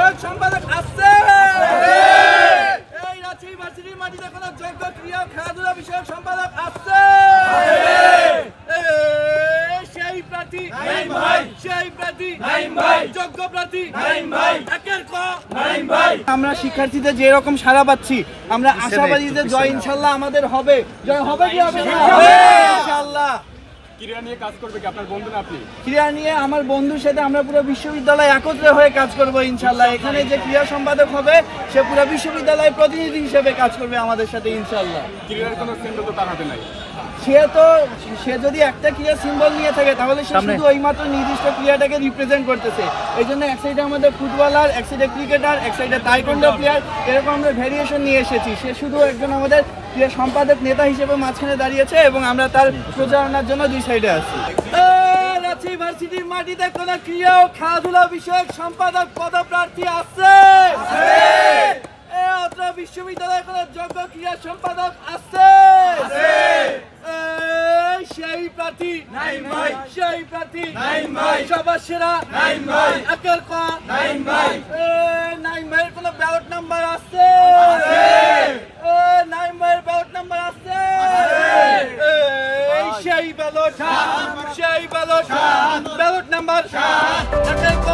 বিষয়ক সম্পাদক আছে। এই রাজশাহী ভার্সিটির মাটিতে কোনো যোগ্য ক্রীড়া ও খেলাধুলা বিষয়ক সম্পাদক আছে। সেই প্রার্থী নাইম ভাই, সেই প্রার্থী নাইম ভাই, যোগ্য প্রার্থী নাইম ভাই, একের ক নাইম ভাই। আমরা শিক্ষার্থীদের যে রকম সাড়া পাচ্ছি, আমরা আশাবাদী যে জয় ইনশাআল্লাহ আমাদের হবে। জয় হবে কি হবে না? ইনশাআল্লাহ। ক্রীড়া নিয়ে কাজ করবে কি আপনার বন্ধু না আপনি? ক্রীড়া নিয়ে আমার বন্ধুর সাথে আমরা পুরো বিশ্ববিদ্যালয় একত্রে হয়ে কাজ করব ইনশাআল্লাহ। এখানে যে ক্রীড়া সম্পাদক হবে সে পুরো বিশ্ববিদ্যালয়ের প্রতিনিধি হিসেবে কাজ করবে আমাদের সাথে ইনশাআল্লাহ। ক্রীড়ার কোনো সিম্বল তো তার হাতে নাই। সে যদি একটা ক্রীড়া সিম্বল নিয়ে থাকে তাহলে সে শুধু ওইমাত্র নির্দিষ্ট ক্রীড়াটাকে রিপ্রেজেন্ট করতেছে। এই জন্য এক সাইডে আমাদের ফুটবলার, এক সাইডে ক্রিকেটার, এক সাইডে তাইকোন্ডো প্লেয়ার, এরকম আমরা ভ্যারিয়েশন নিয়ে এসেছি। সে শুধু একজন আমাদের ক্রীড়া সম্পাদক নেতা হিসেবে মাঝখানে দাঁড়িয়েছে এবং আমরা তার প্রচারণার জন্য দুই সাইডে আছি। রাজশাহী ভার্সিটির মাটিতে কোন ক্রীড়া ও খেলাধুলা বিষয়ক সম্পাদক পদপ্রার্থী আছে? অত্র বিশ্ববিদ্যালয়ে কোন যোগ্য ক্রীড়া সম্পাদক আছে? সেই প্রার্থী নাইম ভাই, সেই প্রার্থী নাইম ভাই, সবার সেরা নাইম ভাই, একের ক নাইম ভাই। নাইম ভাইয়ের কোন ব্যালট নাম্বার আছে? নাইম ভাইয়ের ব্যালট নাম্বার আছে? সেই ব্যালট, সেই ব্যালট, ব্যালট নাম্বার একের ক।